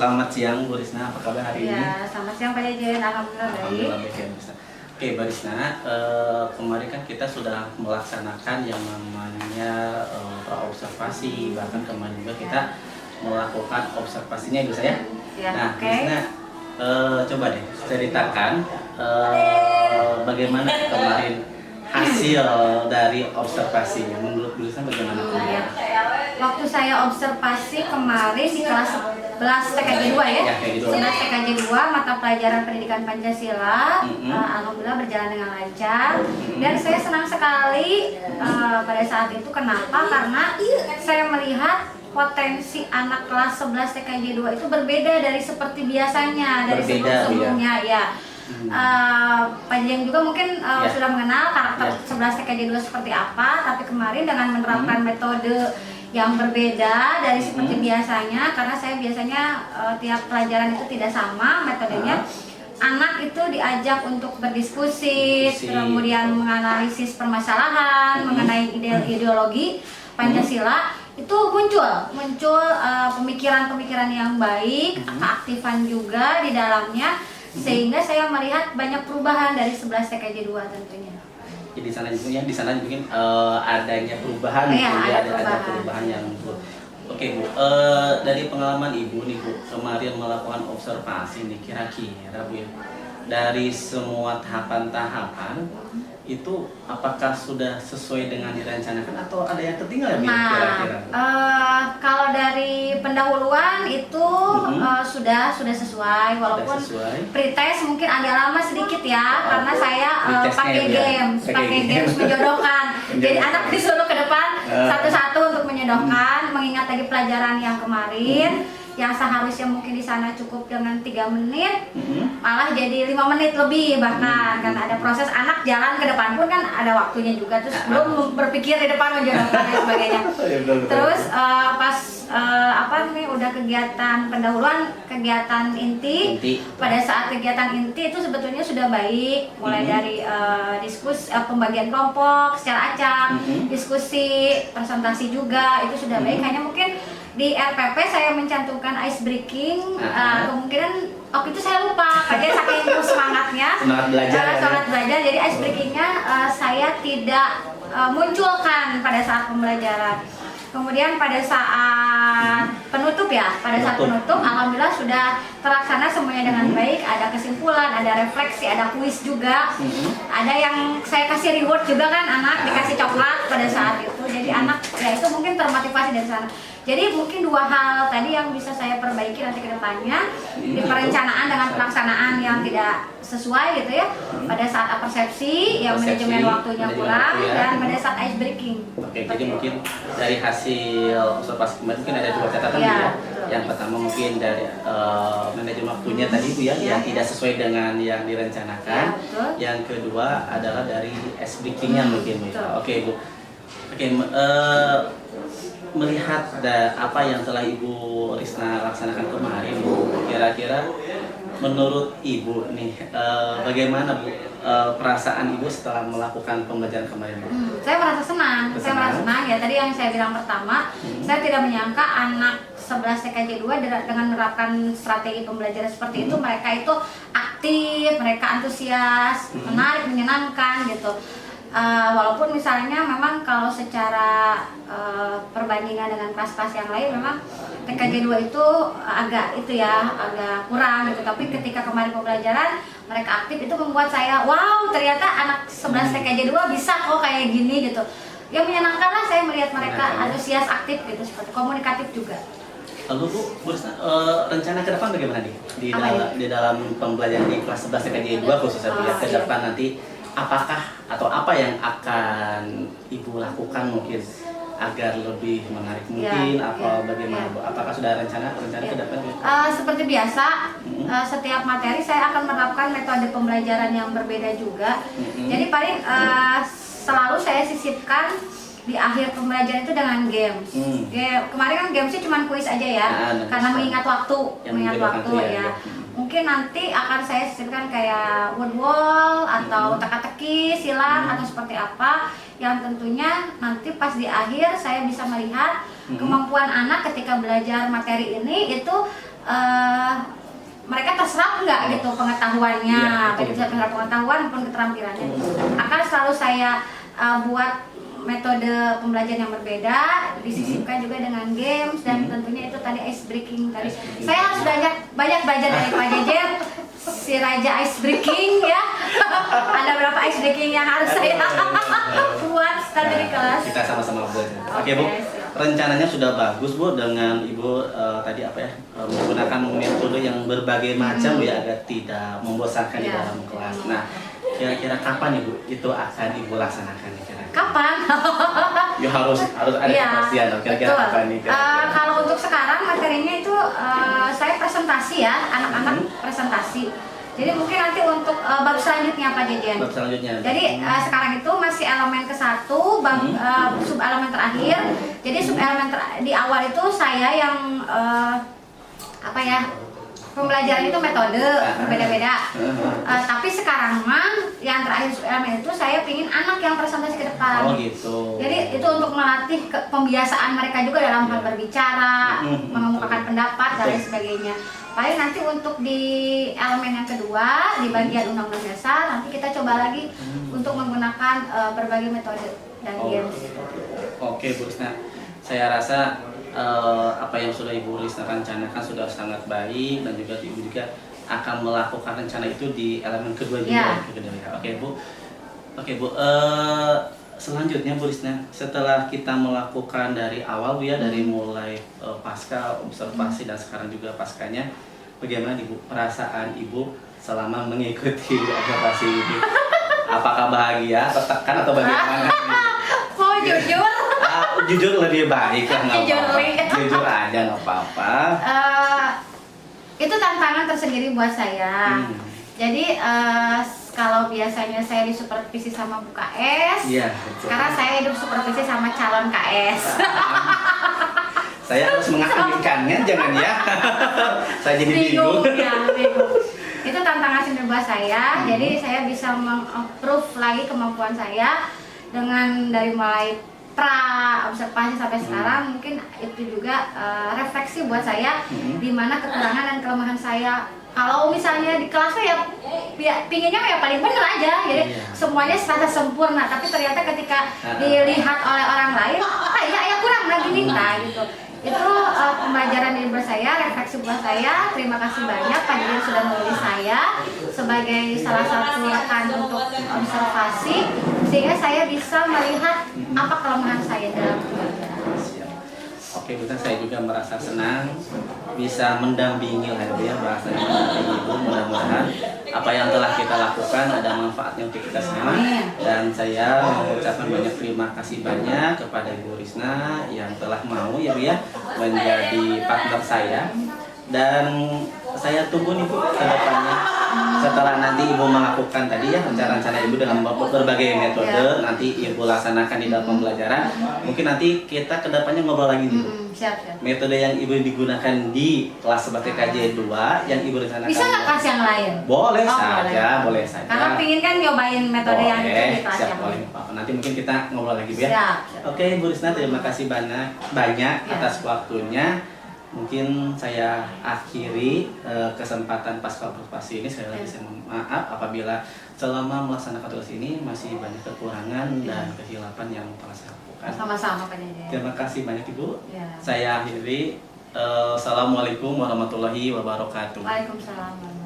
Selamat siang Bu Risna, apa kabar hari ini? Ya, selamat siang Pak Jajan, alhamdulillah baik. Alhamdulillah baik ya Bu Risna. Oke Bu Risna, kemarin kan kita sudah melaksanakan yang namanya observasi, bahkan kemarin juga kita melakukan observasinya Bu saya. Ya, Nah Bu oke. Risna, coba deh ceritakan bagaimana kemarin hasil dari observasinya. Menurut Bu Risna bagaimana? Ya. Waktu saya observasi kemarin di kelas 11 TKJ 2 ya, Ya, TKJ 2. 11 TKJ 2 mata pelajaran pendidikan Pancasila, alhamdulillah berjalan dengan lancar. Dan saya senang sekali pada saat itu. Kenapa? Karena saya melihat potensi anak kelas 11 TKJ 2 itu berbeda dari seperti biasanya, dari sebelum-sebelumnya ya. Pak Jeng juga mungkin sudah mengenal karakter 11 TKJ 2 seperti apa, tapi kemarin dengan menerapkan metode yang berbeda dari seperti biasanya, karena saya biasanya tiap pelajaran itu tidak sama metodenya. Anak itu diajak untuk berdiskusi, kemudian menganalisis permasalahan mengenai ideologi Pancasila. Itu muncul pemikiran-pemikiran yang baik, keaktifan juga di dalamnya, sehingga saya melihat banyak perubahan dari 11 TKJ 2 tentunya. Jadi di sana mungkin adanya perubahan, ada perubahan yang Bu. Oke Bu, dari pengalaman Ibu nih Bu, kemarin melakukan observasi nih kira-kira Bu ya, dari semua tahapan-tahapan itu apakah sudah sesuai dengan direncanakan atau ada yang ketinggalan kira-kira? Kalau dari pendahuluan itu sudah sesuai, walaupun pretest mungkin agak lama sedikit ya, karena saya pakai games menjodohkan. Jadi anak disuruh ke depan satu-satu untuk menjodohkan, mengingat tadi pelajaran yang kemarin. Yang seharusnya mungkin di sana cukup dengan 3 menit, malah jadi 5 menit lebih bahkan, karena ada proses anak jalan ke depan pun kan ada waktunya juga, terus belum berpikir di depan menjodohkan dan sebagainya. Terus pas udah kegiatan pendahuluan, kegiatan inti. Pada saat kegiatan inti itu sebetulnya sudah baik, mulai dari diskusi, pembagian kelompok secara acak, diskusi, presentasi juga itu sudah baik. Hanya mungkin di RPP saya mencantumkan ice breaking, kemungkinan waktu itu saya lupa, karena saking semangatnya, semangat belajar, jadi ice breakingnya saya tidak munculkan pada saat pembelajaran. Kemudian pada saat penutup alhamdulillah sudah terlaksana semuanya dengan baik. Ada kesimpulan, ada refleksi, ada kuis juga. Ada yang saya kasih reward juga kan, anak dikasih coklat pada saat itu. Jadi anak ya itu mungkin termotivasi dari sana. Jadi mungkin 2 hal tadi yang bisa saya perbaiki nanti ke depannya, di perencanaan dengan pelaksanaan yang tidak sesuai gitu ya. Pada saat persepsi yang manajemen waktunya kurang, dan pada saat ice breaking. Oke, jadi mungkin dari hasil observasi kemarin mungkin ada 2 catatan ya. Yang pertama mungkin dari manajemen waktunya tadi Bu ya, yang tidak sesuai dengan yang direncanakan. Yang kedua adalah dari ice breakingnya mungkin Bu. Oke Bu. Oke, melihat apa yang telah Ibu Risna laksanakan kemarin Bu, kira-kira menurut Ibu nih bagaimana Bu perasaan Ibu setelah melakukan pembelajaran kemarin Bu? Saya merasa senang Ya, tadi yang saya bilang pertama, saya tidak menyangka anak 11 TKJ 2 dengan menerapkan strategi pembelajaran seperti itu, mereka itu aktif, mereka antusias, menarik, menyenangkan gitu. Walaupun misalnya memang kalau secara perbandingan dengan kelas-kelas yang lain memang TKJ 2 itu agak kurang gitu, tapi ketika kemarin pembelajaran mereka aktif, itu membuat saya wow, ternyata anak 11 TKJ 2 bisa kok kayak gini gitu. Yang menyenangkan lah saya melihat mereka antusias, aktif gitu, seperti komunikatif juga. Lalu Bu Risna, rencana ke depan bagaimana nih di dalam pembelajaran di kelas 11 TKJ 2 khususnya ya, ke depan nanti apakah atau apa yang akan Ibu lakukan mungkin agar lebih menarik mungkin atau bagaimana Bu? Apakah sudah rencana ke depan? Seperti biasa, setiap materi saya akan menerapkan metode pembelajaran yang berbeda juga. Jadi paling selalu saya sisipkan di akhir pembelajaran itu dengan games. Kemarin kan gamesnya cuma kuis aja ya, karena mengingat waktu ya. Mungkin nanti akan saya sisipkan kayak word wall atau teka-teki, silang atau seperti apa, yang tentunya nanti pas di akhir saya bisa melihat kemampuan anak ketika belajar materi ini itu mereka terserap nggak gitu pengetahuannya, terserap pengetahuan maupun keterampilannya. Akan selalu saya buat metode pembelajaran yang berbeda, disisipkan juga dengan games dan tentunya itu tadi ice breaking tadi. Saya harus banyak belajar dari Pak Jejen, si Raja ice breaking ya. Ada berapa ice breaking yang harus saya buat setelah di kelas. Kita sama-sama buat. Oke Bu, rencananya sudah bagus Bu dengan Ibu tadi apa ya menggunakan metode yang berbagai macam Bu ya agar tidak membosankan di dalam kelas. Nah, kira-kira kapan Ibu itu akan Ibu laksanakan kira-kira? Kapan? Ya harus ada kepastian kira-kira kapan nih? Kalau untuk sekarang materinya itu saya presentasi ya, anak-anak presentasi. Jadi mungkin nanti untuk bab selanjutnya Pak Jejen. Bab selanjutnya. Jadi sekarang itu masih elemen ke-1, sub elemen terakhir. Jadi sub elemen di awal itu saya yang apa ya? Pembelajaran itu metode berbeda-beda. Tapi sekarang mah yang terakhir elemen itu saya pingin anak yang presentasi ke depan. Oh gitu. Jadi itu untuk melatih pembiasaan mereka juga dalam hal berbicara, mengemukakan pendapat dan lain sebagainya. Paling nanti untuk di elemen yang kedua di bagian undang-undang dasar nanti kita coba lagi untuk menggunakan berbagai metode dan games. Oke Bu Risna, saya rasa apa yang sudah Ibu Risna rencanakan sudah sangat baik dan juga Ibu juga akan melakukan rencana itu di elemen kedua juga. Oke Bu, selanjutnya Bu Risna, setelah kita melakukan dari awal Bu ya, dari mulai pasca observasi dan sekarang juga paskanya, bagaimana Ibu perasaan Ibu selama mengikuti observasi ini? Apakah bahagia, tertekan atau bagaimana? Mau jujur? Jujur lebih baik lah, nggak apa-apa. Jujur aja nggak apa-apa. Itu tantangan tersendiri buat saya. Jadi kalau biasanya saya disupervisi sama Bu KS, sekarang saya hidup supervisi sama calon KS. Saya harus mengaktifkannya, jangan ya. Saya jadi bingung. Itu tantangan sendiri buat saya. Jadi saya bisa meng-approve lagi kemampuan saya dengan dari mulai pra observasi sampai sekarang. Mungkin itu juga refleksi buat saya di mana kekurangan dan kelemahan saya. Kalau misalnya di kelasnya ya pinginnya ya paling bener aja, jadi semuanya serasa sempurna. Tapi ternyata ketika dilihat oleh orang lain, ya kurang lagi nih, gitu. Itu pembelajaran dari saya, refleksi buat saya. Terima kasih banyak Pak Jejen sudah memilih saya sebagai salah satu rekan untuk observasi, sehingga saya bisa melihat apa kelemahan saya dalam pembelajaran. Oke, betul. Saya juga merasa senang bisa mendampingi lah ya, bahasanya mendampingi Ibu. Mudah-mudahan apa yang telah kita lakukan ada manfaatnya untuk kita semua. Dan saya mengucapkan banyak terima kasih banyak kepada Ibu Risna yang telah mau ya Bu ya menjadi partner saya. Dan saya tunggu nih Bu ke depannya setelah nanti Ibu melakukan tadi ya rencana-rencana Ibu dengan berbagai metode nanti Ibu laksanakan di dalam pembelajaran. Mungkin nanti kita ke depannya ngobrol lagi nih Bu. Siap. Metode yang Ibu digunakan di kelas seperti KJ2 yang Ibu rencanakan. Bisa nggak kelas yang lain? Boleh saja, boleh saja. Karena pingin kan nyobain metode yang itu di kelas yang lain. Nanti mungkin kita ngobrol lagi Bu ya. Siap. Oke Bu Risna, terima kasih banyak atas waktunya. Mungkin saya akhiri kesempatan pasca observasi ini. Saya lagi mohon maaf apabila selama melaksanakan tugas ini masih banyak kekurangan dan kehilapan yang telah saya lakukan. Sama-sama Pak Jejen. Terima kasih banyak Ibu. Saya akhiri. Assalamualaikum warahmatullahi wabarakatuh. Waalaikumsalam.